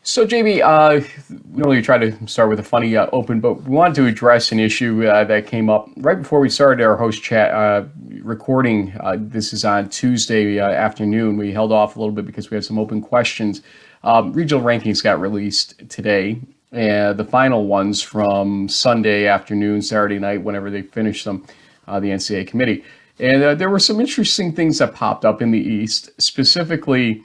So, JB, we normally try to start with a funny open, but we wanted to address an issue that came up right before we started our host chat recording. This is on Tuesday afternoon. We held off a little bit because we had some open questions. Regional rankings got released today, the final ones from Sunday afternoon, Saturday night, whenever they finished them, the NCAA committee. And there were some interesting things that popped up in the East, specifically.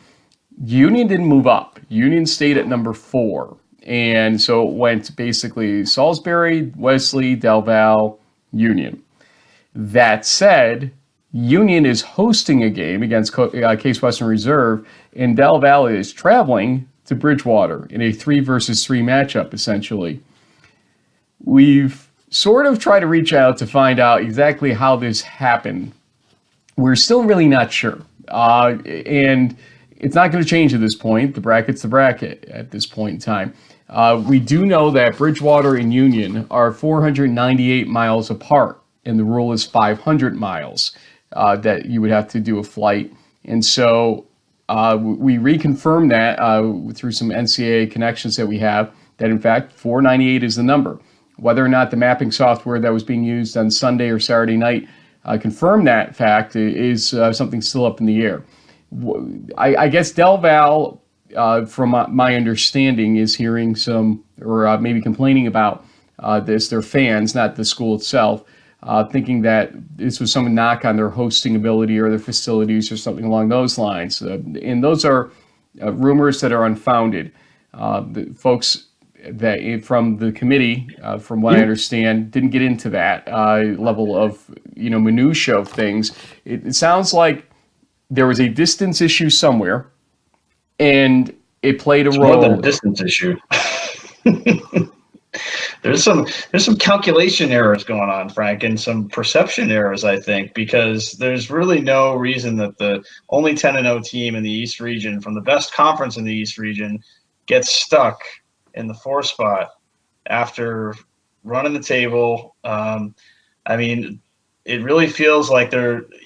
Union didn't move up. Union stayed at number 4. And so it went basically Salisbury, Wesley, DelVal, Union. That said, Union is hosting a game against Case Western Reserve, and DelVal is traveling to Bridgewater in a 3-versus-3 matchup, essentially. We've sort of tried to reach out to find out exactly how this happened. We're still really not sure. And it's not going to change at this point. The bracket's the bracket at this point in time. We do know that Bridgewater and Union are 498 miles apart, and the rule is 500 miles that you would have to do a flight. And so we reconfirmed that through some NCAA connections that we have, that in fact 498 is the number. Whether or not the mapping software that was being used on Sunday or Saturday night confirmed that fact is something still up in the air. I guess DelVal, from my understanding, is hearing some, or maybe complaining about this. Their fans, not the school itself, thinking that this was some knock on their hosting ability or their facilities or something along those lines. And those are rumors that are unfounded. The folks that from the committee, from what I understand, didn't get into that level of minutia of things. It sounds like there was a distance issue somewhere, and it played a role. More than a distance issue. There's some calculation errors going on, Frank, and some perception errors, I think, because there's really no reason that the only 10-0 team in the East region, from the best conference in the East region, gets stuck in the 4 spot after running the table. It really feels like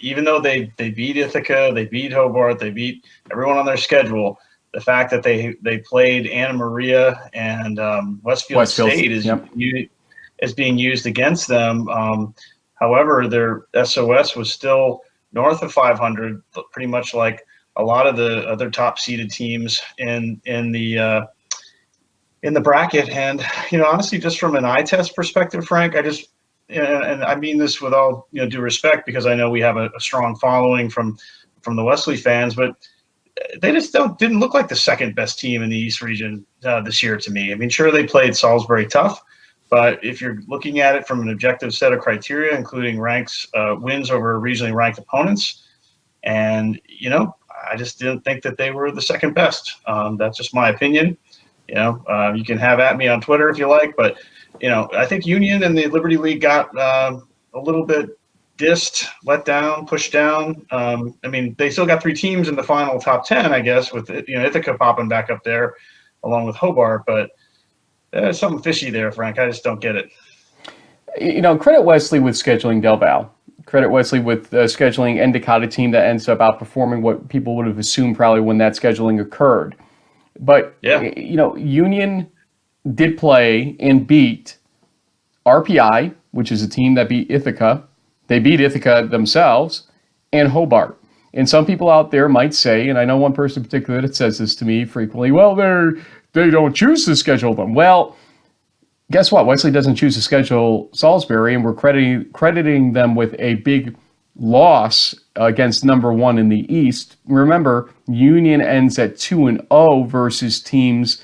even though they beat Ithaca, they beat Hobart, they beat everyone on their schedule, the fact that they played Anna Maria and Westfield State is being used against them. However, their SOS was still north of 500, pretty much like a lot of the other top seeded teams in the bracket. And honestly, just from an eye test perspective, Frank, and I mean this with all due respect, because I know we have a strong following from the Wesley fans, but they just didn't look like the second best team in the East region this year to me. I mean, sure, they played Salisbury tough, but if you're looking at it from an objective set of criteria, including wins over regionally ranked opponents, and I just didn't think that they were the second best. That's just my opinion. You can have at me on Twitter if you like, but I think Union and the Liberty League got a little bit dissed, let down, pushed down. They still got 3 teams in the final top 10, I guess, with Ithaca popping back up there along with Hobart. But there's something fishy there, Frank. I just don't get it. Credit Wesley with scheduling DelVal. Credit Wesley with scheduling Endicott, a team that ends up outperforming what people would have assumed probably when that scheduling occurred. But, Union did play and beat RPI, which is a team that beat Ithaca. They beat Ithaca themselves, and Hobart. And some people out there might say, and I know one person in particular that says this to me frequently, well, they don't choose to schedule them. Well, guess what? Wesley doesn't choose to schedule Salisbury, and we're crediting them with a big loss against number 1 in the East. Remember, Union ends at 2-0 versus teams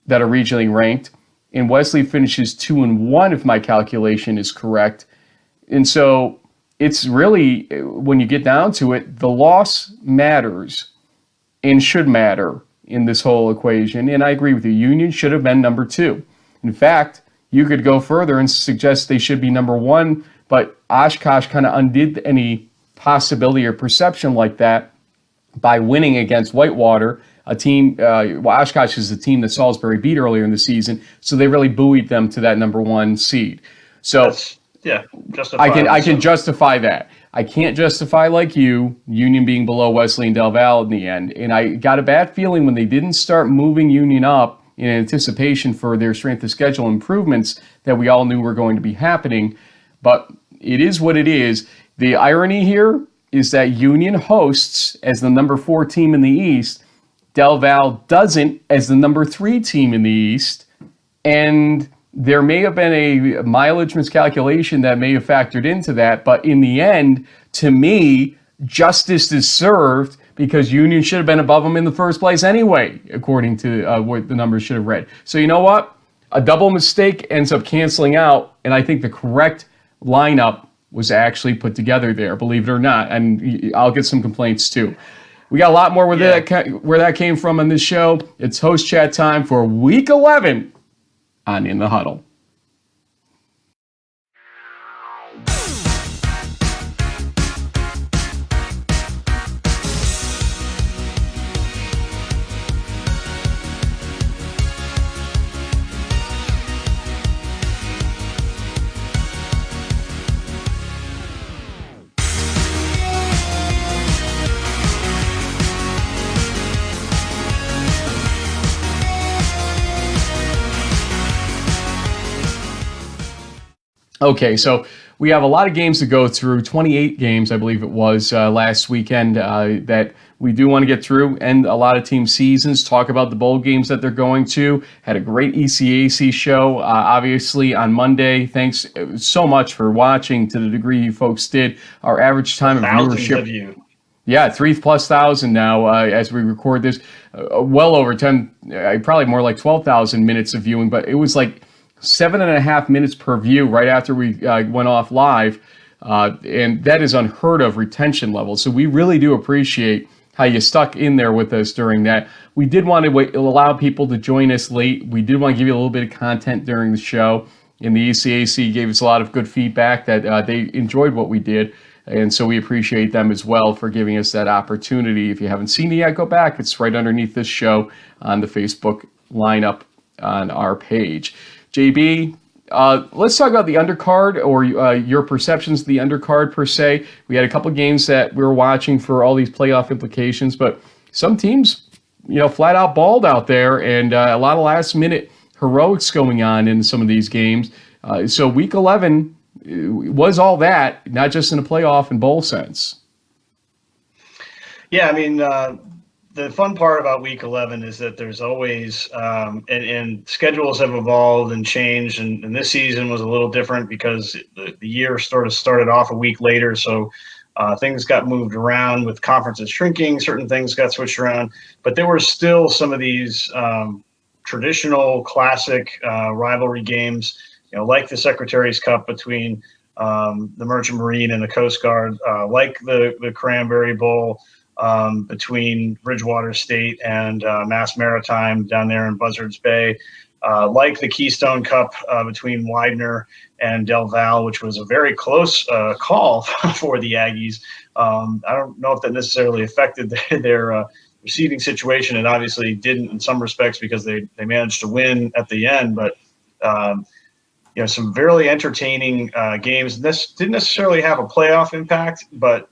that are regionally ranked, and Wesley finishes 2-1 if my calculation is correct. And so it's really, when you get down to it, the loss matters and should matter in this whole equation. And I agree with you. Union should have been number 2. In fact, you could go further and suggest they should be number 1, but Oshkosh kind of undid any possibility or perception like that by winning against Whitewater, a team. Oshkosh is the team that Salisbury beat earlier in the season, so they really buoyed them to that number 1 seed. So I can justify that. I can't justify, like you, Union being below Wesley and DelVal in the end. And I got a bad feeling when they didn't start moving Union up in anticipation for their strength of schedule improvements that we all knew were going to be happening. But it is what it is. The irony here is that Union hosts as the number 4 team in the East. DelVal doesn't as the number 3 team in the East. And there may have been a mileage miscalculation that may have factored into that. But in the end, to me, justice is served because Union should have been above them in the first place anyway, according to what the numbers should have read. So you know what? A double mistake ends up canceling out, and I think the correct lineup was actually put together there, believe it or not. And I'll get some complaints too. We got a lot more where that came from on this show. It's host chat time for Week 11 on In the Huddle. Okay, so we have a lot of games to go through, 28 games, I believe it was, last weekend that we do want to get through, and a lot of team seasons, talk about the bowl games that they're going to. Had a great ECAC show, obviously, on Monday. Thanks so much for watching to the degree you folks did. Our average time of viewership. Of you. Yeah, 3,000+ now as we record this. Well over 10, probably more like 12,000 minutes of viewing, but it was like 7.5 minutes per view right after we went off live. And that is unheard of retention levels. So we really do appreciate how you stuck in there with us during that. We did want to allow people to join us late. We did want to give you a little bit of content during the show. And the ECAC gave us a lot of good feedback that they enjoyed what we did. And so we appreciate them as well for giving us that opportunity. If you haven't seen it yet, go back. It's right underneath this show on the Facebook lineup on our page. JB, let's talk about the undercard or your perceptions of the undercard per se. We had a couple games that we were watching for all these playoff implications, but some teams, flat out balled out there, and a lot of last minute heroics going on in some of these games. So Week 11 was all that, not just in a playoff and bowl sense. Yeah, I mean, the fun part about Week 11 is that there's always, and schedules have evolved and changed, and this season was a little different because the year sort of started off a week later, so things got moved around with conferences shrinking, certain things got switched around, but there were still some of these traditional classic rivalry games, like the Secretary's Cup between the Merchant Marine and the Coast Guard, like the Cranberry Bowl, between Bridgewater State and Mass Maritime down there in Buzzards Bay, like the Keystone Cup between Widener and DelVal, which was a very close call for the Aggies. I don't know if that necessarily affected their receiving situation. It obviously didn't in some respects because they managed to win at the end, but some very entertaining games. This didn't necessarily have a playoff impact, but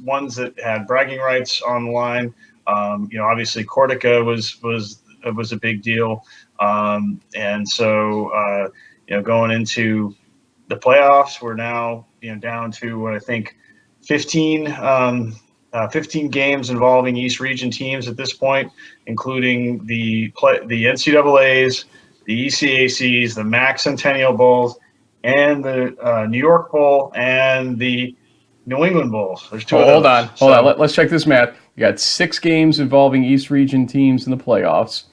ones that had bragging rights on the line. Obviously Cortica was a big deal, and so going into the playoffs, we're now down to what I think 15 games involving East Region teams at this point, including the NCAAs, the ECACs, the MAC Centennial Bowls, and the New York Bowl and the New England Bowl. There's two of those. Hold on. Let's check this math. We got 6 games involving East Region teams in the playoffs.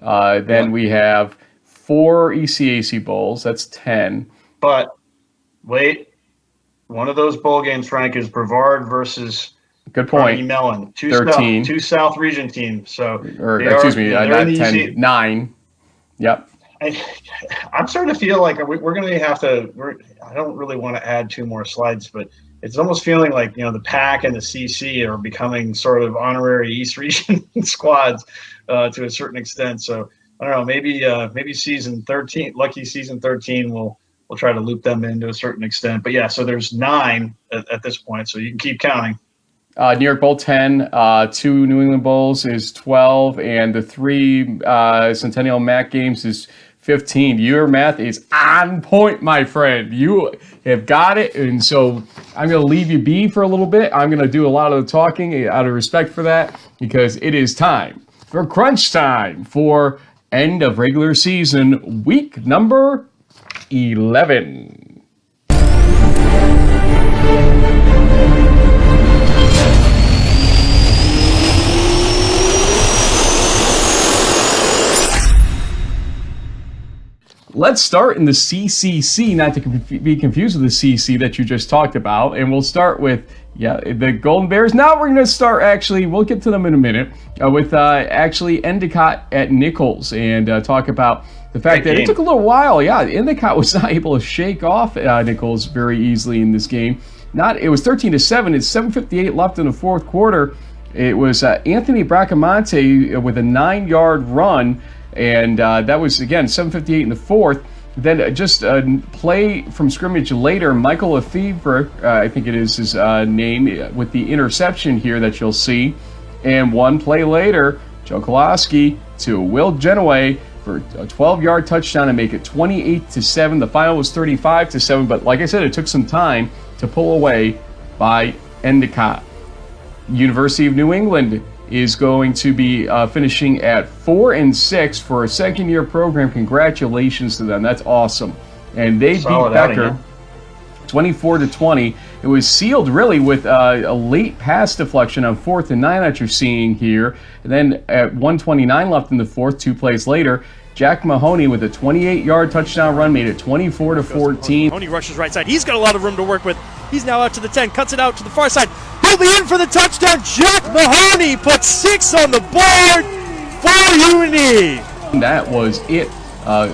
Then we have 4 ECAC bowls. That's 10. But wait, one of those bowl games, Frank, is Brevard versus Good point. Carnegie Mellon. 13. Two South Region teams. So not 10. 9. Yep. I'm starting to feel like we're going to have to. I don't really want to add 2 more slides, but it's almost feeling like the PAC and the CC are becoming sort of honorary East Region squads to a certain extent. So I don't know. Maybe season 13, lucky season 13, we'll try to loop them in to a certain extent. But yeah, so there's 9 at this point, so you can keep counting. New York Bowl 10, 2 New England Bowls is 12, and the 3 Centennial MAC games is 15. Your math is on point, my friend. You have got it, and so I'm going to leave you be for a little bit. I'm going to do a lot of the talking out of respect for that, because it is time for crunch time for end of regular season, week number 11. Let's start in the CCC, not to be confused with the CC that you just talked about. And we'll start with, the Golden Bears. Now we're going to start, actually, we'll get to them in a minute, with Endicott at Nichols, and talk about the fact that it took a little while. Yeah, Endicott was not able to shake off Nichols very easily in this game. It was 13-7. It's 7:58 left in the fourth quarter. It was Anthony Bracamonte with a 9-yard run. And that was, again, 7:58 in the fourth. Then just a play from scrimmage later, Michael Lefevre, I think it is his name, with the interception here that you'll see. And one play later, Joe Koloski to Will Genoway for a 12-yard touchdown and make it 28-7. The final was 35-7, but like I said, it took some time to pull away by Endicott. University of New England is going to be finishing at 4-6 for a second-year program. Congratulations to them. That's awesome. And they beat Becker 24-20. It was sealed really with a late pass deflection on 4th and 9 that you're seeing here. And then at 1:29 left in the fourth, 2 plays later, Jack Mahoney with a 28-yard touchdown run made it 24-14. Mahoney rushes right side. He's got a lot of room to work with. He's now out to the 10, cuts it out to the far side. He'll be in for the touchdown. Jack Mahoney puts 6 on the board for UNE. That was it.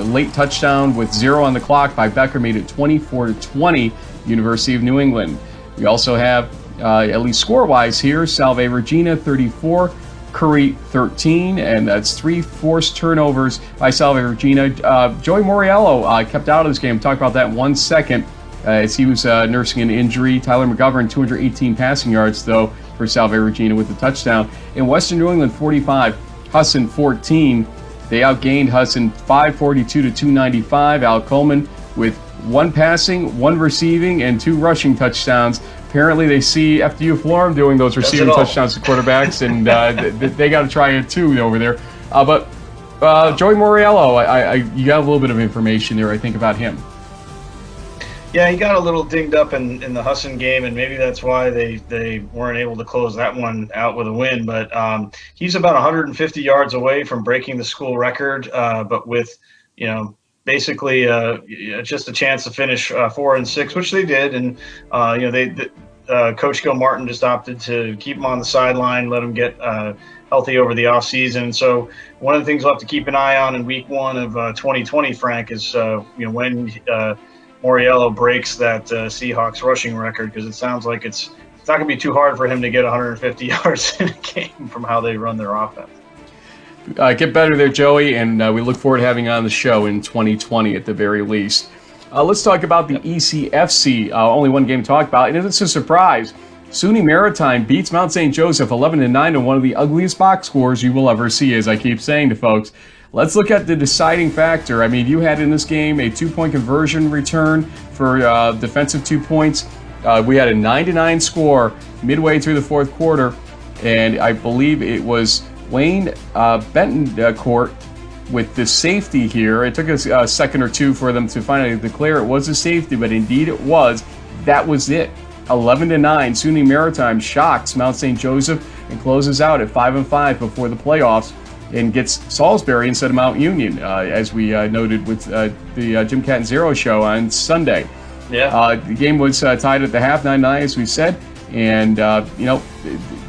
Late touchdown with 0 on the clock by Becker made it 24-20, University of New England. We also have, at least score-wise here, Salve Regina 34, Curry 13, and that's 3 forced turnovers by Salve Regina. Joey Moriello kept out of this game. Talk about that in 1 second. As he was nursing an injury. Tyler McGovern, 218 passing yards, though, for Salve Regina with the touchdown. In Western New England, 45, Husson 14. They outgained Husson 542-295. Al Coleman with 1 passing, 1 receiving, and 2 rushing touchdowns. Apparently, they see FDU Florham doing those receiving touchdowns to quarterbacks, and they got to try it too over there. But Joey Moriello, you got a little bit of information there, I think, about him. Yeah, he got a little dinged up in the Husson game, and maybe that's why they weren't able to close that one out with a win. But he's about 150 yards away from breaking the school record, but with, basically just a chance to finish 4-6, which they did. And, Coach Gil Martin just opted to keep him on the sideline, let him get healthy over the offseason. So one of the things we'll have to keep an eye on in week 1 of 2020, Frank, is, when Moriello breaks that Seahawks rushing record, because it sounds like it's not going to be too hard for him to get 150 yards in a game from how they run their offense. Get better there, Joey, and we look forward to having you on the show in 2020 at the very least. Let's talk about the ECFC. Only one game to talk about, and it's a surprise. SUNY Maritime beats Mount St. Joseph 11-9 in one of the ugliest box scores you will ever see, as I keep saying to folks. Let's look at the deciding factor. I mean, you had in this game a 2-point conversion return for defensive 2 points. We had a 9-9 score midway through the fourth quarter, and I believe it was Wayne Bentoncourt with the safety here. It took us a second or two for them to finally declare it was a safety, but indeed it was. That was it. 11-9. SUNY Maritime shocks Mount St. Joseph and closes out at 5-5 before the playoffs, and gets Salisbury instead of Mount Union, as we noted with the Jim Cat and Zero show on Sunday. Yeah. The game was tied at the half, 9-9, as we said. And,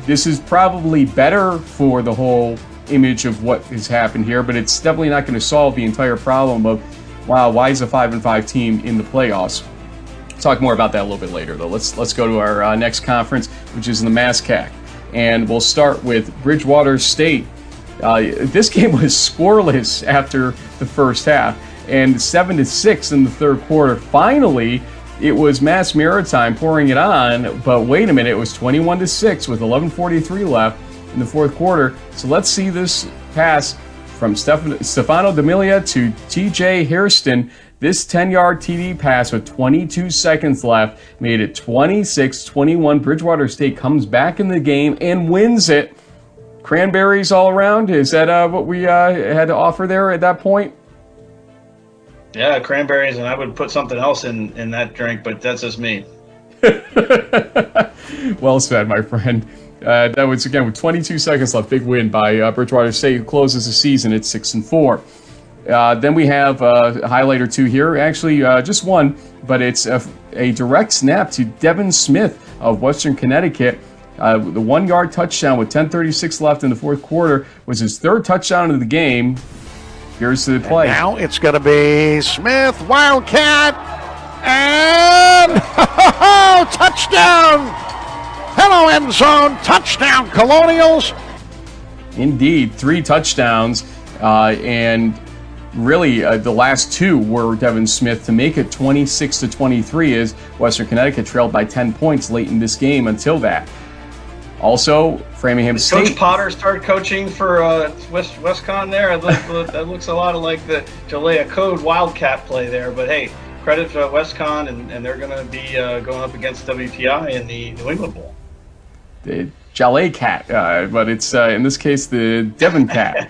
this is probably better for the whole image of what has happened here, but it's definitely not going to solve the entire problem of, wow, why is a 5-5 team in the playoffs? Talk more about that a little bit later, though. Let's go to our next conference, which is in the MASCAC. And we'll start with Bridgewater State. This game was scoreless after the first half, and 7-6 in the third quarter. Finally, it was Mass Maritime pouring it on, but wait a minute, it was 21-6 with 11:43 left in the fourth quarter. So let's see this pass from Stefano D'Amelia to TJ Hairston. This 10-yard TD pass with 22 seconds left made it 26-21. Bridgewater State comes back in the game and wins it. Cranberries all around. Is that what we had to offer there at that point? Yeah, cranberries, and I would put something else in that drink, but that's just me. Well said, my friend. That was, again, with 22 seconds left. Big win by Bridgewater State, who closes the season at 6-4. Then we have a highlight or two here. Actually, just one, but it's a direct snap to Devin Smith of Western Connecticut. The 1-yard touchdown with 10:36 left in the fourth quarter was his third touchdown of the game. Here's the play. And now it's going to be Smith, Wildcat, and touchdown! Hello, end zone, touchdown, Colonials! Indeed, 3 touchdowns, and really the last 2 were Devin Smith to make it 26-23 as Western Connecticut trailed by 10 points late in this game until that. Also, Framingham State. Coach Potter started coaching for WestCon there. That looks a lot like the Jalea Code Wildcat play there. But hey, credit to WestCon, and they're going to be going up against WPI in the New England Bowl. The Jalea Cat, but it's in this case the Devon Cat.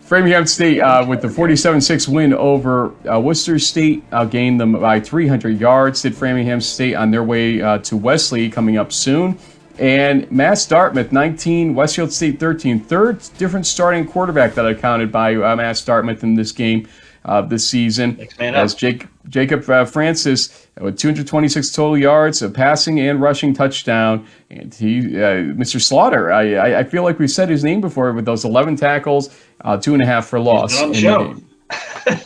Framingham State with the 47-6 win over Worcester State outgained them by 300 yards. Did Framingham State on their way to Wesley coming up soon. And Mass Dartmouth 19, Westfield State 13. Third different starting quarterback that accounted by Mass Dartmouth in this game this season. As Jacob Francis with 226 total yards, a passing and rushing touchdown. And he, Mr. Slaughter, I feel like we said his name before with those 11 tackles, 2.5 for loss in the game.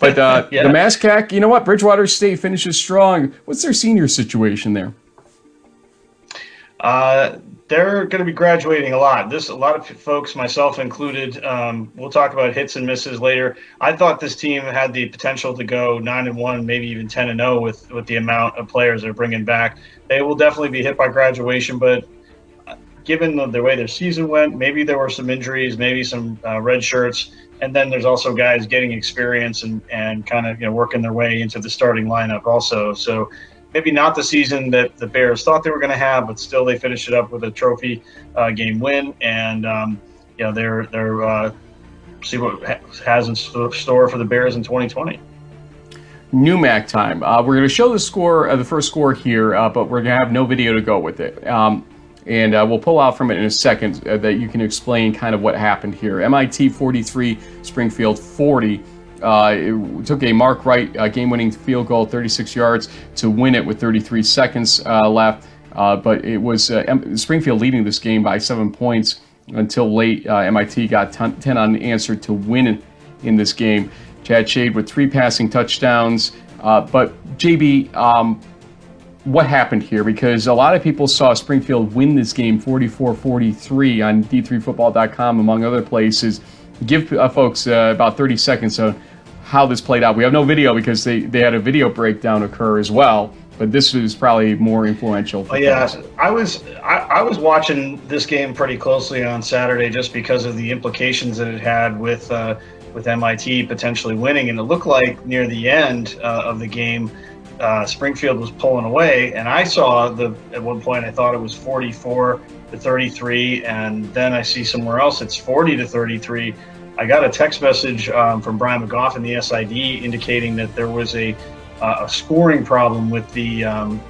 But yeah. The MassCAC, you know what? Bridgewater State finishes strong. What's their senior situation there? They're going to be graduating a lot. A lot of folks, myself included, we'll talk about hits and misses later. I thought this team had the potential to go 9-1, maybe even 10-0 with the amount of players they're bringing back. They will definitely be hit by graduation, but given the way their season went, maybe there were some injuries, maybe some red shirts, and then there's also guys getting experience and kind of working their way into the starting lineup also. So maybe not the season that the Bears thought they were going to have, but still they finished it up with a trophy game win, and they're see what has in store for the Bears in 2020. NUMAC time. We're going to show the score, the first score here, but we're going to have no video to go with it. And we'll pull out from it in a second that you can explain kind of what happened here. MIT 43, Springfield 40. It took a Mark Wright game-winning field goal, 36 yards, to win it with 33 seconds left. But it was Springfield leading this game by 7 points until late. MIT got 10 unanswered to win in this game. Chad Shade with 3 passing touchdowns. But JB, what happened here? Because a lot of people saw Springfield win this game 44-43 on D3Football.com, among other places. Give folks about 30 seconds on how this played out. We have no video because they had a video breakdown occur as well, but this is probably more influential. I was watching this game pretty closely on Saturday just because of the implications that it had with MIT potentially winning, and it looked like near the end of the game, Springfield was pulling away, and I saw at one point I thought it was 44-33, and then I see somewhere else it's 40-33. I got a text message from Brian McGough in the SID indicating that there was a scoring problem with the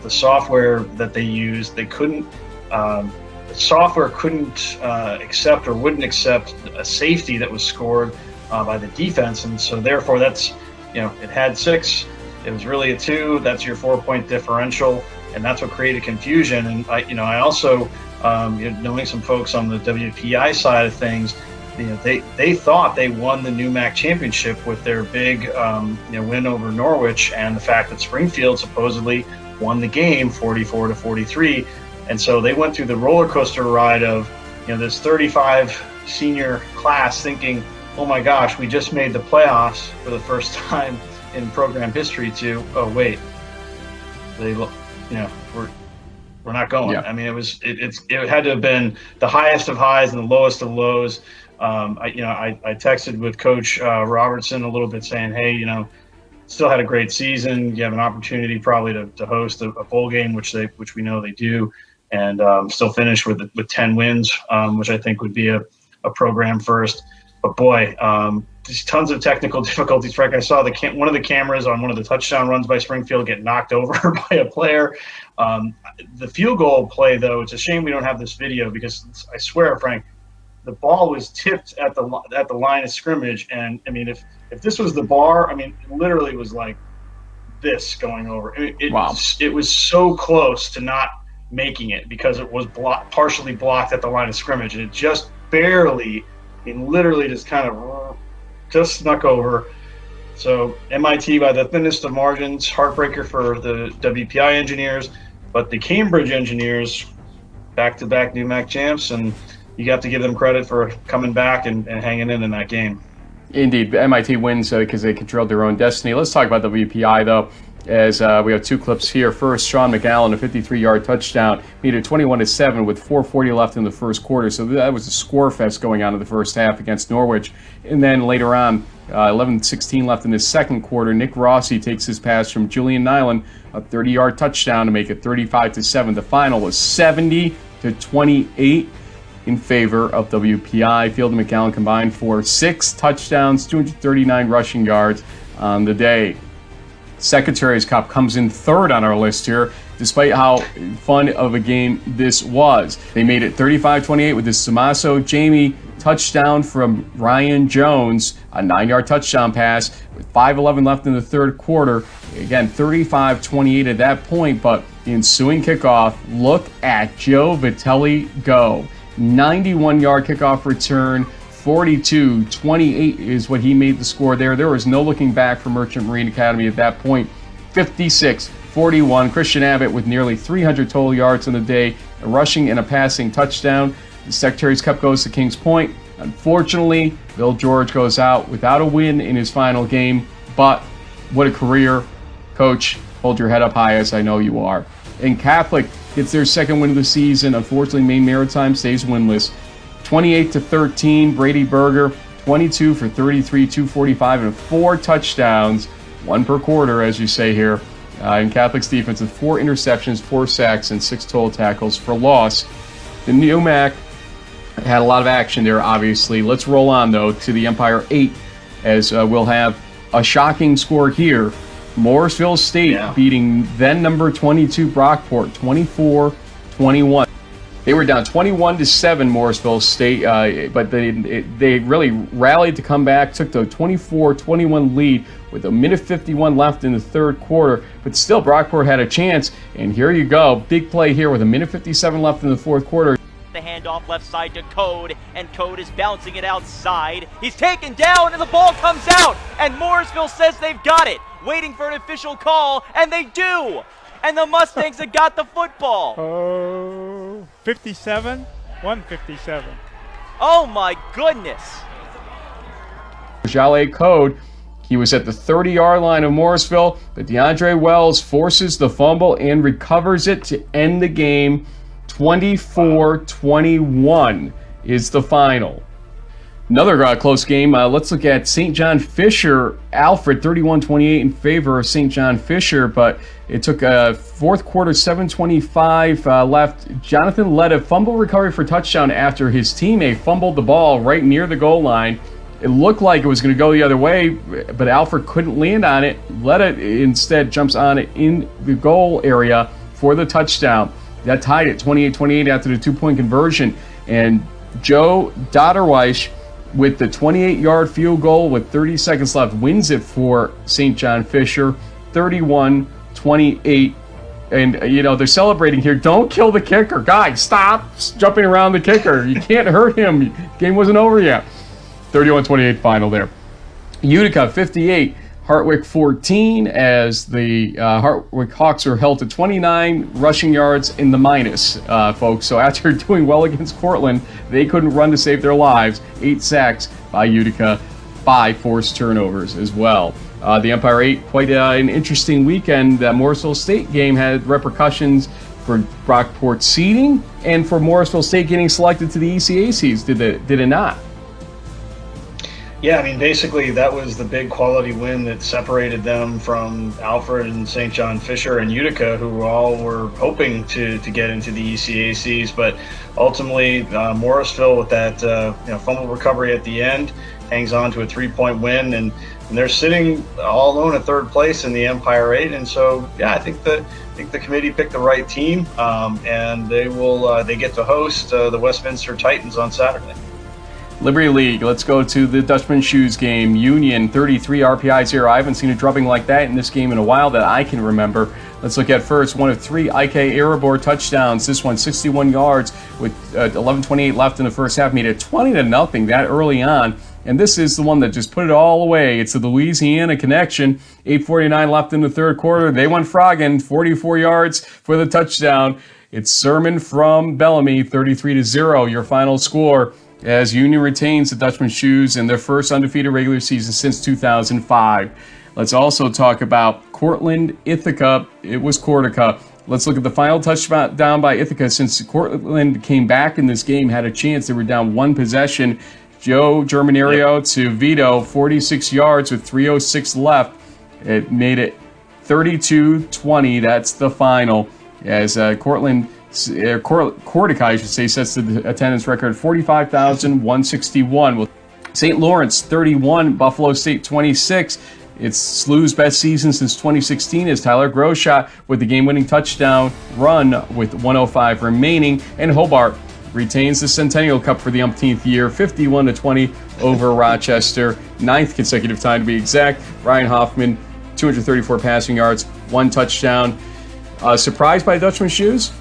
software that they used. They couldn't the software couldn't accept or wouldn't accept a safety that was scored by the defense, and so therefore that's it had 6. It was really a 2. That's your 4-point differential, and that's what created confusion. And I also, knowing some folks on the WPI side of things, they thought they won the NUMAC championship with their big win over Norwich, and the fact that Springfield supposedly won the game 44-43, and so they went through the roller coaster ride of this 35 senior class thinking, oh my gosh, we just made the playoffs for the first time in program history, to, oh wait, we're not going. Yeah. I mean, it had to have been the highest of highs and the lowest of lows. I texted with Coach Robertson a little bit saying, hey, still had a great season. You have an opportunity probably to host a bowl game, which we know they do, and still finish with 10 wins, which I think would be a program first. But boy, there's tons of technical difficulties. Frank, I saw one of the cameras on one of the touchdown runs by Springfield get knocked over by a player. The field goal play, though, it's a shame we don't have this video because I swear, Frank, the ball was tipped at the line of scrimmage, and I mean, if this was the bar, I mean, it literally was like this going over. Wow. It was so close to not making it because it was partially blocked at the line of scrimmage, and it just barely, literally just kind of just snuck over. So MIT by the thinnest of margins, heartbreaker for the WPI engineers, but the Cambridge engineers, back-to-back New MAC champs, and you have to give them credit for coming back and hanging in that game. Indeed, MIT wins because they controlled their own destiny. Let's talk about WPI, though, as we have two clips here. First, Sean McGowan, a 53-yard touchdown, made it 21-7 with 4:40 left in the first quarter. So that was a score fest going on in the first half against Norwich. And then later on, 11:16 left in the second quarter, Nick Rossi takes his pass from Julian Nyland, a 30-yard touchdown to make it 35-7. The final was 70-28. In favor of WPI. Field and McAllen combined for 6 touchdowns, 239 rushing yards on the day. Secretary's Cup comes in third on our list here, despite how fun of a game this was. They made it 35-28 with this Tommaso Jamie touchdown from Ryan Jones, a 9-yard touchdown pass with 5:11 left in the third quarter. Again, 35-28 at that point, but the ensuing kickoff, look at Joe Vitelli go. 91-yard kickoff return, 42-28 is what he made the score there. There was no looking back for Merchant Marine Academy at that point. 56-41. Christian Abbott with nearly 300 total yards on the day, a rushing and a passing touchdown. The Secretary's Cup goes to Kings Point. Unfortunately, Bill George goes out without a win in his final game, but what a career. Coach, hold your head up high, as I know you are. And Catholic gets their second win of the season. Unfortunately, Maine Maritime stays winless. 28-13, Brady Berger, 22 for 33, 245, and 4 touchdowns, 1 per quarter, as you say here. In Catholic's defense with 4 interceptions, 4 sacks, and 6 total tackles for loss. The New MAC had a lot of action there, obviously. Let's roll on, though, to the Empire 8, as we'll have a shocking score here. Morrisville State beating then number 22 Brockport 24-21. They were down 21-7 Morrisville State, but they really rallied to come back, took the 24-21 lead with a minute 51 left in the third quarter, but still Brockport had a chance, and here you go. Big play here with a minute 57 left in the fourth quarter. The handoff left side to Code, and Code is bouncing it outside. He's taken down, and the ball comes out, and Morrisville says they've got it. Waiting for an official call, and they do! And the Mustangs have got the football. 157. Oh my goodness. Jaleh Code, he was at the 30-yard line of Morrisville, but DeAndre Wells forces the fumble and recovers it to end the game. 24-21 is the final. Another close game. Let's look at St. John Fisher. Alfred, 31-28 in favor of St. John Fisher, but it took fourth quarter, 7:25 left. Jonathan led a fumble recovery for touchdown after his teammate fumbled the ball right near the goal line. It looked like it was going to go the other way, but Alfred couldn't land on it. Letta instead jumps on it in the goal area for the touchdown. That tied it 28-28 after the 2-point conversion. And Joe Dotterweich, with the 28-yard field goal with 30 seconds left, wins it for St. John Fisher, 31-28. And, they're celebrating here. Don't kill the kicker. Guys, stop jumping around the kicker. You can't hurt him. Game wasn't over yet. 31-28 final there. Utica, 58. Hartwick 14, as the Hartwick Hawks are held to 29 rushing yards in the minus, folks. So after doing well against Cortland, they couldn't run to save their lives. 8 sacks by Utica. 5 forced turnovers as well. The Empire 8, quite an interesting weekend. That Morrisville State game had repercussions for Brockport seeding and for Morrisville State getting selected to the ECACs, did it not? Yeah, I mean, basically that was the big quality win that separated them from Alfred and St. John Fisher and Utica, who all were hoping to get into the ECACs. But ultimately, Morrisville, with that fumble recovery at the end, hangs on to a 3-point win, and they're sitting all alone at third place in the Empire 8. And so, yeah, I think the committee picked the right team, and they get to host the Westminster Titans on Saturday. Liberty League, let's go to the Dutchman Shoes game. Union 33, RPI 0. I haven't seen a drubbing like that in this game in a while that I can remember. Let's look at first one of 3 IK Erebor touchdowns. This one 61 yards with 11:28 left in the first half. Made it 20-0 that early on. And this is the one that just put it all away. It's the Louisiana connection. 8:49 left in the third quarter. They went frogging, 44 yards for the touchdown. It's Sermon from Bellamy, 33-0, your final score, as Union retains the Dutchman Shoes in their first undefeated regular season since 2005. Let's also talk about Cortland Ithaca. It was Cortica. Let's look at the final touchdown by Ithaca. Since Cortland came back in this game, had a chance. They were down 1 possession. Joe Germinario to Vito, 46 yards with 3:06 left. It made it 32-20. That's the final. As Cortica, I should say, sets the attendance record 45,161. Well, St. Lawrence 31, Buffalo State 26. It's SLU's best season since 2016 as Tyler Groshot with the game-winning touchdown run with 1:05 remaining. And Hobart retains the Centennial Cup for the umpteenth year, 51-20 over Rochester. 9th consecutive time to be exact. Ryan Hoffman, 234 passing yards, 1 touchdown. Surprised by Dutchman Shoes?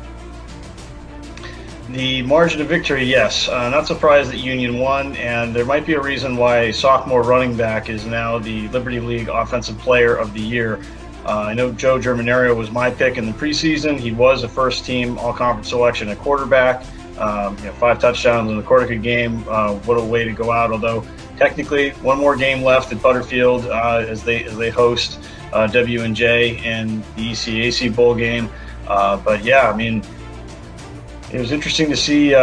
The margin of victory, yes. Not surprised that Union won, and there might be a reason why sophomore running back is now the Liberty League Offensive Player of the Year. I know Joe Germinario was my pick in the preseason. He was a first-team all-conference selection at quarterback. 5 touchdowns in the Cortica game. What a way to go out, although technically one more game left at Butterfield as they host W&J in the ECAC bowl game. But yeah, I mean, it was interesting to see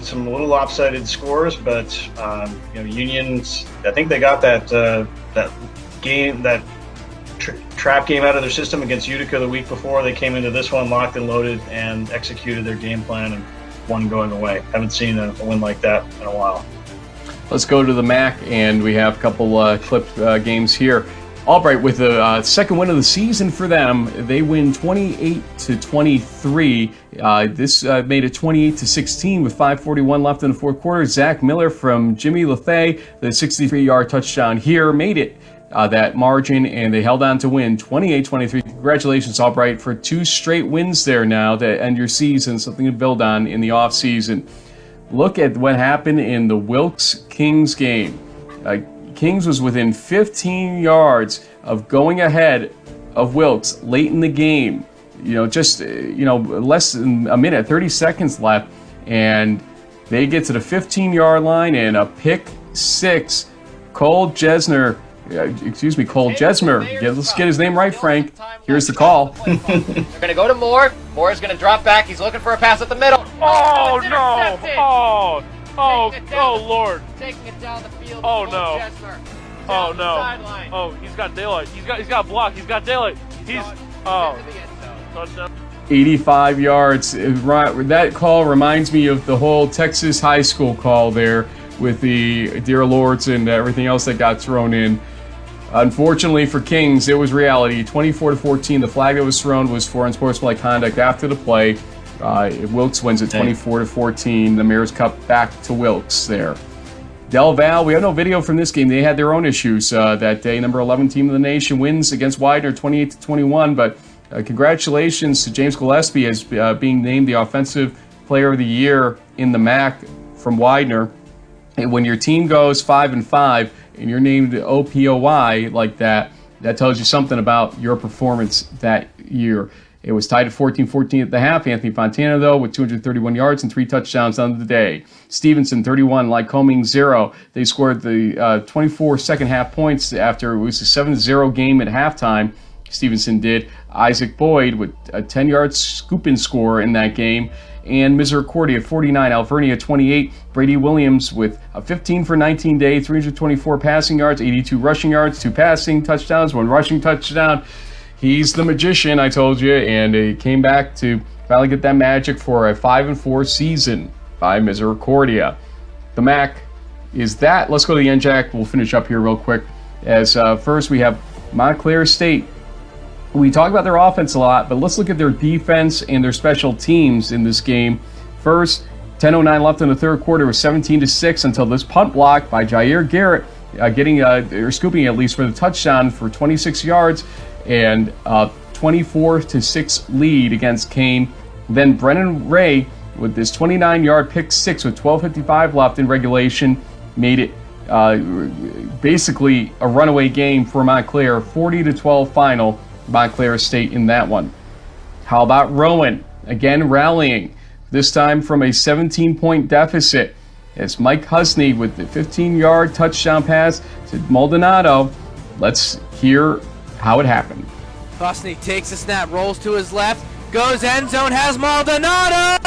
some little lopsided scores, but Union's, I think they got that trap game out of their system against Utica the week before. They came into this one locked and loaded and executed their game plan and won going away. Haven't seen a win like that in a while. Let's go to the MAC, and we have a couple clip games here. Albright with the second win of the season for them. They win 28-23. This made it 28-16 with 5:41 left in the fourth quarter. Zach Miller from Jimmy Lefay, the 63-yard touchdown here, made it that margin, and they held on to win 28-23. Congratulations, Albright, for 2 straight wins there now to end your season, something to build on in the offseason. Look at what happened in the Wilkes-Kings game. Kings was within 15 yards of going ahead of Wilkes late in the game. Less than a minute, 30 seconds left, and they get to the 15-yard line and a pick 6. Cole Jesmer. Let's get his name right, Frank. Here's the call. They're going to go to Moore. Moore's going to drop back. He's looking for a pass at the middle. Oh, no. Oh, Lord. Taking it down the field. Oh, no. Jesmer. Oh, Down the no. sideline. Oh, he's got daylight. He's got block. He's got daylight. Touchdown. 85 yards. That call reminds me of the whole Texas high school call there with the Dear Lords and everything else that got thrown in. Unfortunately for Kings, it was reality. 24-14. The flag that was thrown was for unsportsmanlike conduct after the play. Wilkes wins at 24-14. The Mayor's Cup back to Wilkes there. DelVal, we have no video from this game. They had their own issues that day. Number 11 team of the nation wins against Widener 28-21. But congratulations to James Gillespie as being named the Offensive Player of the Year in the MAC from Widener. And when your team goes 5-5 and you're named OPOY like that, that tells you something about your performance that year. It was tied at 14-14 at the half. Anthony Fontana, though, with 231 yards and 3 touchdowns on the day. Stevenson, 31. Lycoming, 0. They scored the 24 second-half points after it was a 7-0 game at halftime. Stevenson did. Isaac Boyd with a 10-yard scoop-in score in that game. And Misericordia, 49. Alvernia, 28. Brady Williams with a 15 for 19 day, 324 passing yards, 82 rushing yards, 2 passing touchdowns, 1 rushing touchdown. He's the magician, I told you, and he came back to finally get that magic for a 5-4 season by Misericordia. The MAC is that. Let's go to the NJAC. We'll finish up here real quick. As first we have Montclair State. We talk about their offense a lot, but let's look at their defense and their special teams in this game. First, 10:09 left in the third quarter, was 17-6 until this punt block by Jair Garrett, scooping at least for the touchdown for 26 yards, and 24-6 lead against Kane. Then Brennan Ray with this 29-yard pick six with 12:55 left in regulation made it basically a runaway game for Montclair, 40-12 final. Montclair State in that one. How about Rowan? Again rallying, this time from a 17-point deficit. It's Mike Husney with the 15-yard touchdown pass to Maldonado. Let's hear how it happened. Husney takes a snap, rolls to his left, goes end zone, has Maldonado!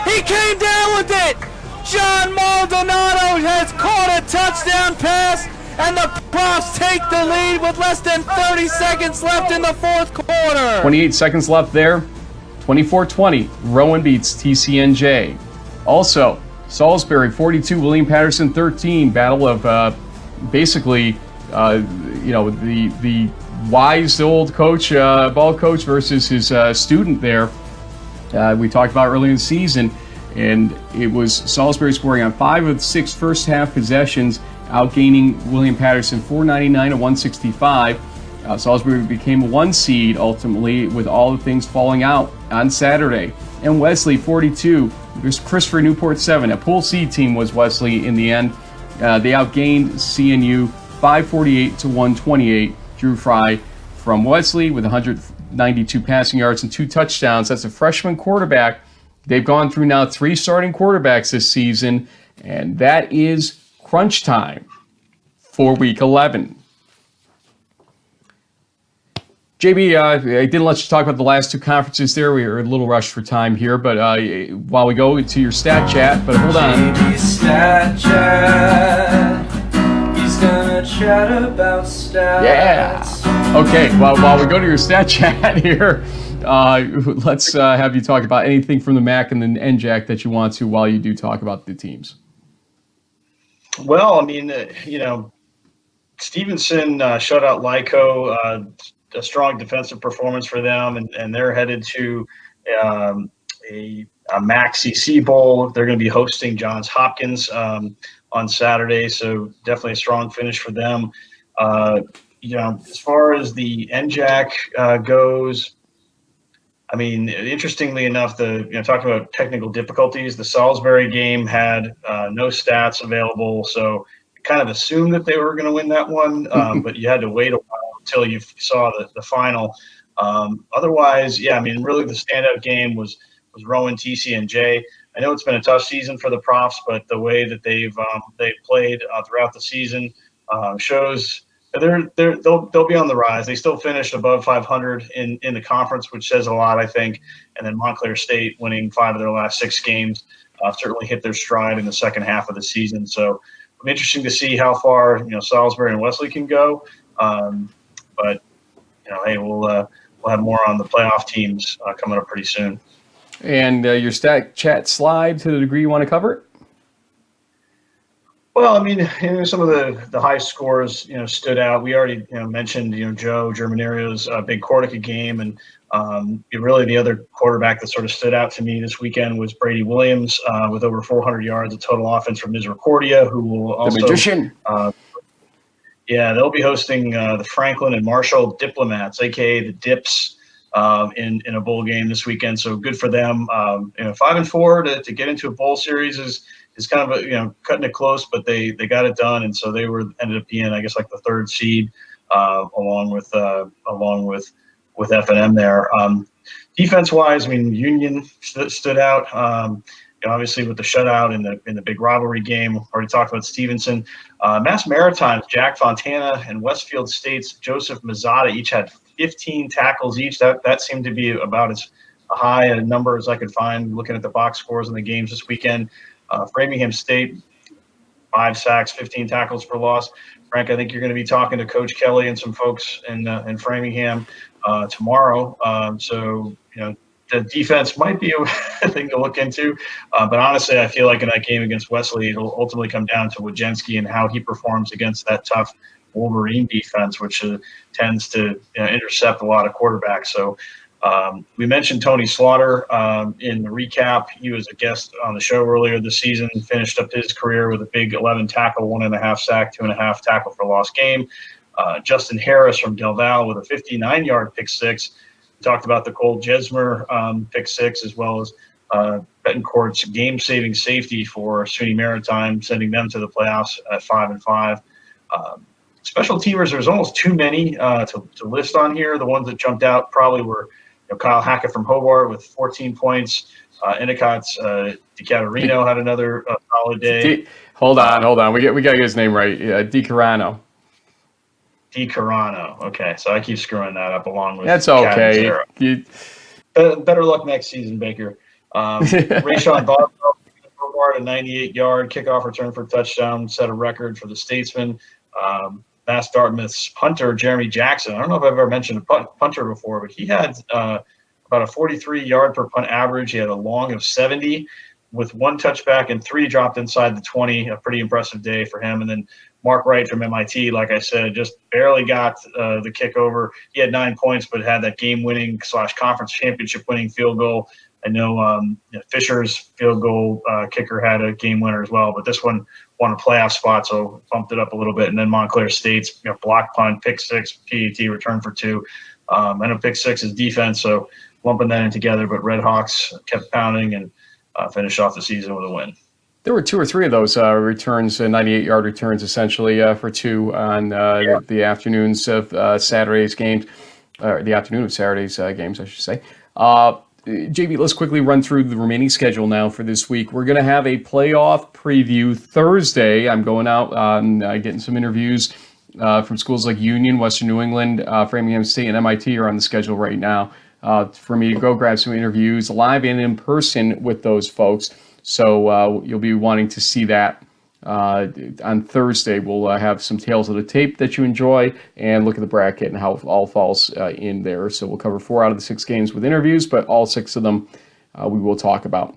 He came down with it! John Maldonado has caught a touchdown pass, and the Profs take the lead with less than 30 seconds left in the fourth quarter. 28 seconds left there. 24-20. Rowan beats TCNJ. Also, Salisbury 42, William Patterson 13. Battle of the wise old coach, ball coach versus his student there. We talked about earlier in the season, and it was Salisbury scoring on 5 of 6 first half possessions, outgaining William Patterson 499-165. Salisbury became a 1 seed ultimately, with all the things falling out on Saturday. And Wesley 42, there's Christopher Newport 7. A Pool C team was Wesley in the end. They outgained CNU 548-128. Drew Fry from Wesley with 192 passing yards and 2 touchdowns. That's a freshman quarterback. They've gone through now 3 starting quarterbacks this season, and that is crunch time for week 11. JB, I didn't let you talk about the last 2 conferences there. We were a little rushed for time here, but while we go to your stat chat, but hold on. JB's stat chat. He's gonna chat about stats. Yeah. Okay, while we go to your stat chat here, let's have you talk about anything from the MAC and the NJAC that you want to while you do talk about the teams. Well, I mean, Stevenson shut out Lyco, a strong defensive performance for them, and they're headed to a MAC CC Bowl. They're going to be hosting Johns Hopkins on Saturday, so definitely a strong finish for them. As far as the NJAC goes, I mean, interestingly enough, talking about technical difficulties, the Salisbury game had no stats available, so you kind of assumed that they were going to win that one, but you had to wait a while until you saw the final. Otherwise, yeah, I mean, really the standout game was Rowan TCNJ. I know it's been a tough season for the Profs, but the way that they've played throughout the season shows they'll be on the rise. They still finished above 500 in the conference, which says a lot, I think. And then Montclair State winning 5 of their last 6 games certainly hit their stride in the second half of the season. So it'll be interesting to see how far Salisbury and Wesley can go. But hey, we'll have more on the playoff teams coming up pretty soon. And your stat chat slide to the degree you want to cover it. Well, I mean, some of the high scores, stood out. We already, mentioned, Joe Germanario's big Cortica game, and really the other quarterback that sort of stood out to me this weekend was Brady Williams with over 400 yards of total offense from Misericordia, who will also the magician. They'll be hosting the Franklin and Marshall Diplomats, aka the Dips, in a bowl game this weekend. So good for them. 5-4 to get into a bowl series is kind of cutting it close, but they got it done, and so they ended up being, I guess, like the 3rd seed, along with with F&M there. Defense-wise, I mean, Union stood out. Obviously with the shutout in the big rivalry game. Already talked about Stevenson. Mass Maritime's Jack Fontana and Westfield State's Joseph Mazzata each had 15 tackles each. That seemed to be about as high a number as I could find looking at the box scores in the games this weekend. Framingham State, 5 sacks, 15 tackles for loss. Frank, I think you're going to be talking to Coach Kelly and some folks in Framingham tomorrow. So, the defense might be a thing to look into. But honestly, I feel like in that game against Wesley, it'll ultimately come down to Wojcinski and how he performs against that tough Wolverine defense, which tends to intercept a lot of quarterbacks. So we mentioned Tony Slaughter in the recap. He was a guest on the show earlier this season, finished up his career with a big 11 tackle, 1.5 sack, 2.5 tackle for loss game. Justin Harris from DelVal with a 59-yard pick six. We talked about the Cole Jesmer pick six, as well as Betancourt's game-saving safety for SUNY Maritime, sending them to the playoffs at 5-5. Special teamers, there's almost too many to list on here. The ones that jumped out probably were Kyle Hackett from Hobart with 14 points. Endicott's DiCaterino had another solid day. Hold on. We got to get his name right. DiCarano. DiCarano. Okay, so I keep screwing that up along with. That's okay. Better luck next season, Baker. Rayshawn Boswell, a 98-yard kickoff return for a touchdown, set a record for the Statesman. Mass Dartmouth's punter, Jeremy Jackson. I don't know if I've ever mentioned a punter before, but he had about a 43-yard per punt average. He had a long of 70 with 1 touchback and 3 dropped inside the 20. A pretty impressive day for him. And then Mark Wright from MIT, like I said, just barely got the kick over. He had 9 points, but had that game-winning / conference championship-winning field goal. I know Fisher's field goal kicker had a game winner as well, but this one won a playoff spot, so bumped it up a little bit. And then Montclair State's block punt, pick six, PAT, return for 2. I know pick six is defense, so lumping that in together. But Red Hawks kept pounding and finished off the season with a win. There were 2 or 3 of those returns, 98-yard returns, essentially for 2 on the afternoons of Saturday's games, or the afternoon of Saturday's games, I should say. JB, let's quickly run through the remaining schedule now for this week. We're going to have a playoff preview Thursday. I'm going out getting some interviews from schools like Union, Western New England, Framingham State, and MIT are on the schedule right now for me to go grab some interviews live and in person with those folks. So you'll be wanting to see that on Thursday. We'll have some tales of the tape that you enjoy and look at the bracket and how it all falls in there. So we'll cover 4 out of the 6 games with interviews, but all 6 of them we will talk about.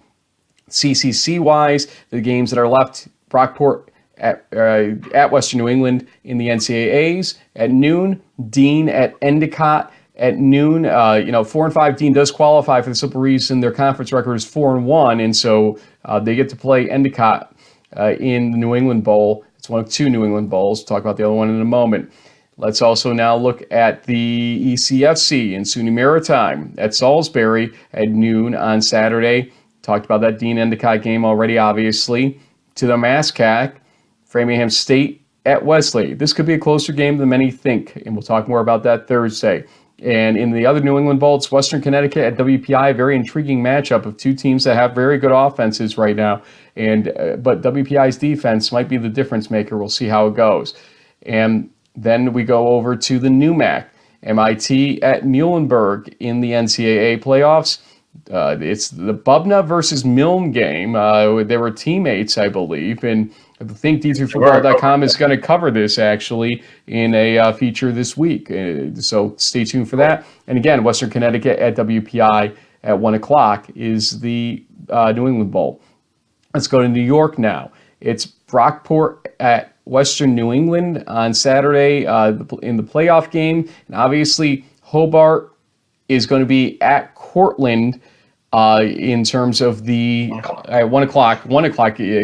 CCC-wise, the games that are left, Brockport at Western New England in the NCAAs at noon, Dean at Endicott at noon. 4-5 Dean does qualify for the simple reason their conference record is 4-1, and so they get to play Endicott in the New England Bowl. It's one of 2 New England Bowls. We'll talk about the other one in a moment. Let's also now look at the ECFC in SUNY Maritime at Salisbury at noon on Saturday. Talked about that Dean Endicott game already, obviously. To the MASCAC, Framingham State at Wesley. This could be a closer game than many think, and we'll talk more about that Thursday. And in the other New England Bowl, it's Western Connecticut at WPI. Very intriguing matchup of 2 teams that have very good offenses right now. But WPI's defense might be the difference maker. We'll see how it goes. And then we go over to the NUMAC. MIT at Muhlenberg in the NCAA playoffs. It's the Bubna versus Milne game. They were teammates, I believe. And I think D3FB.com is going to cover this, actually, in a feature this week. So stay tuned for that. And again, Western Connecticut at WPI at 1 o'clock is the New England Bowl. Let's go to New York now. It's Brockport at Western New England on Saturday in the playoff game. And obviously, Hobart is going to be at Cortland in terms of the 1 o'clock,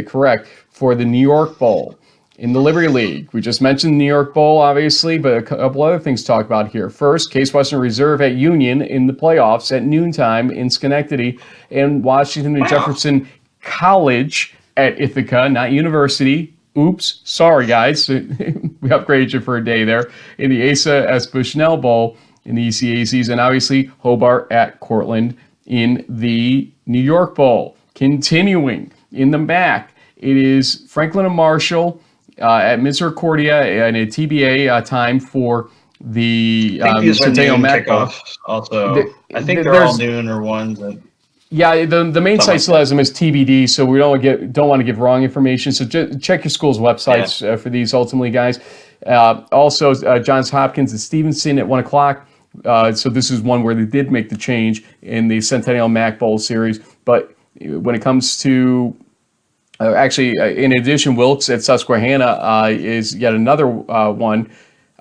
correct, for the New York Bowl. In the Liberty League, we just mentioned the New York Bowl, obviously, but a couple other things to talk about here. First, Case Western Reserve at Union in the playoffs at noontime in Schenectady, and Washington and Jefferson College at Ithaca, not University. Oops, sorry guys, we upgraded you for a day there. In the Asa S. Bushnell Bowl in the ECA season. Obviously, Hobart at Cortland in the New York Bowl. Continuing in the MAC, it is Franklin and Marshall at Misericordia and a TBA time for the Centennial MAC Bowl. Also, I think they're all noon or ones. Yeah, the main site still has them as TBD, so we don't want to give wrong information. So just check your school's websites for these ultimately, guys. Also, Johns Hopkins and Stevenson at 1 o'clock. So this is one where they did make the change in the Centennial MAC Bowl series. But when it comes to in addition, Wilkes at Susquehanna is yet another one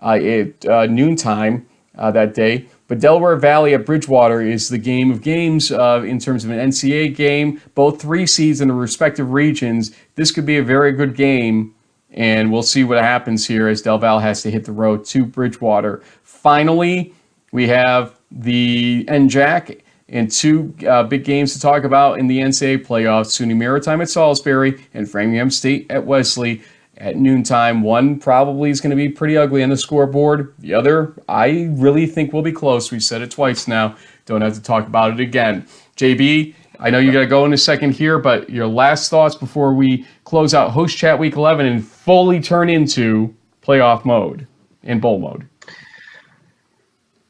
at noontime that day. But Delaware Valley at Bridgewater is the game of games in terms of an NCAA game. Both 3 seeds in the respective regions. This could be a very good game, and we'll see what happens here as DelVal has to hit the road to Bridgewater. Finally, we have the NJAC and 2 big games to talk about in the NCAA playoffs. SUNY Maritime at Salisbury and Framingham State at Wesley at noontime. One probably is going to be pretty ugly on the scoreboard. The other, I really think will be close. We've said it twice now. Don't have to talk about it again. JB, I know you got to go in a second here, but your last thoughts before we close out Host Chat Week 11 and fully turn into playoff mode and bowl mode.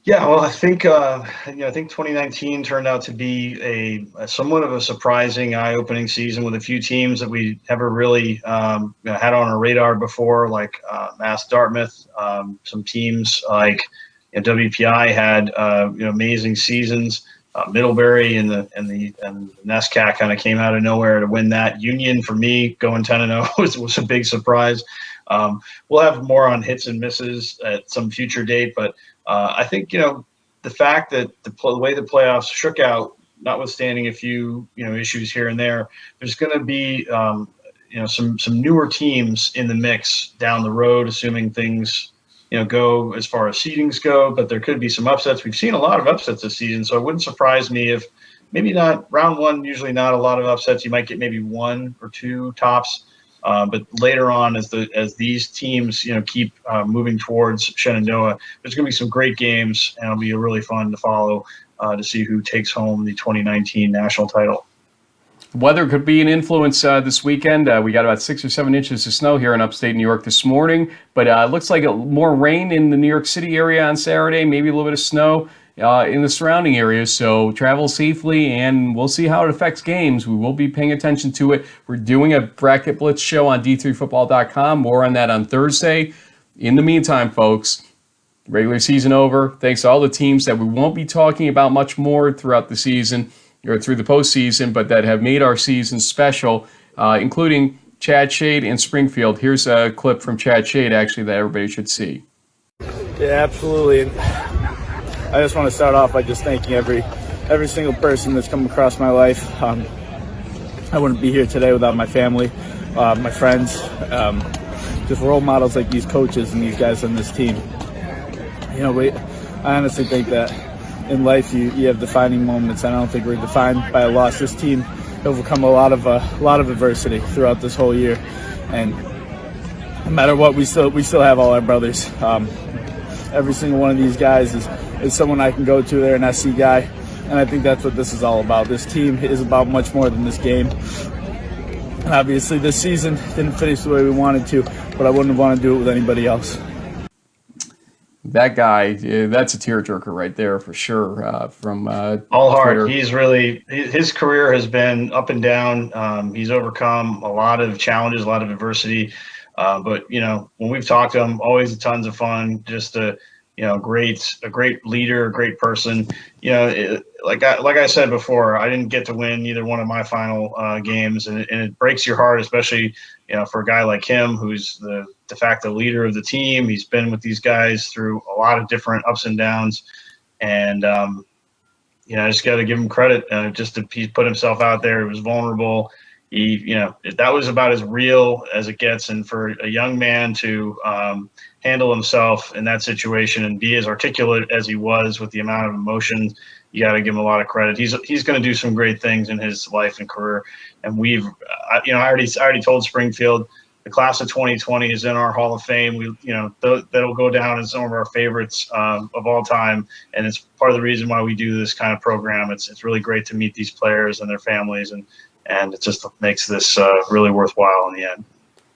Yeah, well, I think 2019 turned out to be a somewhat of a surprising, eye-opening season with a few teams that we never really had on our radar before, like Mass Dartmouth. Some teams like WPI had amazing seasons. Middlebury and the NESCAC kind of came out of nowhere to win that. Union, for me, going 10-0 was a big surprise. We'll have more on hits and misses at some future date, but I think the fact that the way the playoffs shook out, notwithstanding a few issues here and there, there's going to be some newer teams in the mix down the road, assuming things go as far as seedings go. But there could be some upsets. We've seen a lot of upsets this season, so it wouldn't surprise me if maybe not round one. Usually not a lot of upsets. You might get maybe 1 or 2 tops. But later on, as these teams keep moving towards Shenandoah, there's going to be some great games, and it'll be really fun to follow to see who takes home the 2019 national title. Weather could be an influence this weekend. We got about 6 or 7 inches of snow here in upstate New York this morning, but it looks like more rain in the New York City area on Saturday, maybe a little bit of snow in the surrounding areas. So travel safely, and we'll see how it affects games. We will be paying attention to it. We're doing a Bracket Blitz show on D3Football.com. More on that on Thursday. In the meantime, folks, regular season over. Thanks to all the teams that we won't be talking about much more throughout the season or through the postseason, but that have made our season special, including Chad Shade and Springfield. Here's a clip from Chad Shade, actually, that everybody should see. Yeah, absolutely. And I just want to start off by just thanking every single person that's come across my life. I wouldn't be here today without my family, my friends, just role models like these coaches and these guys on this team. I honestly think that in life you have defining moments, and I don't think we're defined by a loss. This team overcome a lot of adversity throughout this whole year, and no matter what, we still have all our brothers. Every single one of these guys is someone I can go to. They're an SC guy, and I think that's what this is all about. This team is about much more than this game. And obviously this season didn't finish the way we wanted to, but I wouldn't want to do it with anybody else. That guy, that's a tearjerker right there for sure. From all heart. Twitter. He's really, his career has been up and down. He's overcome a lot of challenges, a lot of adversity. But when we've talked to him, always tons of fun. Just a great leader, a great person. Like I said before, I didn't get to win either one of my final games, and it breaks your heart, especially for a guy like him, who's the de facto leader of the team. He's been with these guys through a lot of different ups and downs, and I just got to give him credit. He put himself out there. He was vulnerable. That was about as real as it gets, and for a young man to handle himself in that situation and be as articulate as he was with the amount of emotion, you got to give him a lot of credit. He's going to do some great things in his life and career, and I already told Springfield the class of 2020 is in our Hall of Fame. That'll go down as some of our favorites of all time, and it's part of the reason why we do this kind of program. It's really great to meet these players and their families, and it just makes this really worthwhile in the end.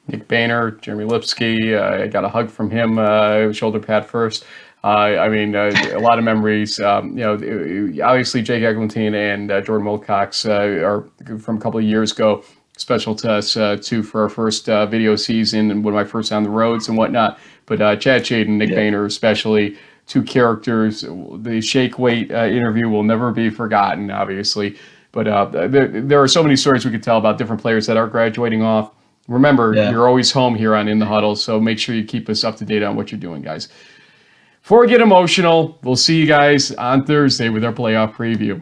Nick Boehner, Jeremy Lipsky, I got a hug from him, shoulder pad first. A lot of memories. Obviously Jake Eglantine and Jordan Wilcox are from a couple of years ago. Special to us too for our first video season and one of my first on the roads and whatnot. But Chad Shade and Nick Boehner, especially, two characters. The shake weight interview will never be forgotten, obviously. But there are so many stories we could tell about different players that are graduating off. Remember, you're always home here on In the Huddle, so make sure you keep us up to date on what you're doing, guys. Before we get emotional, we'll see you guys on Thursday with our playoff preview.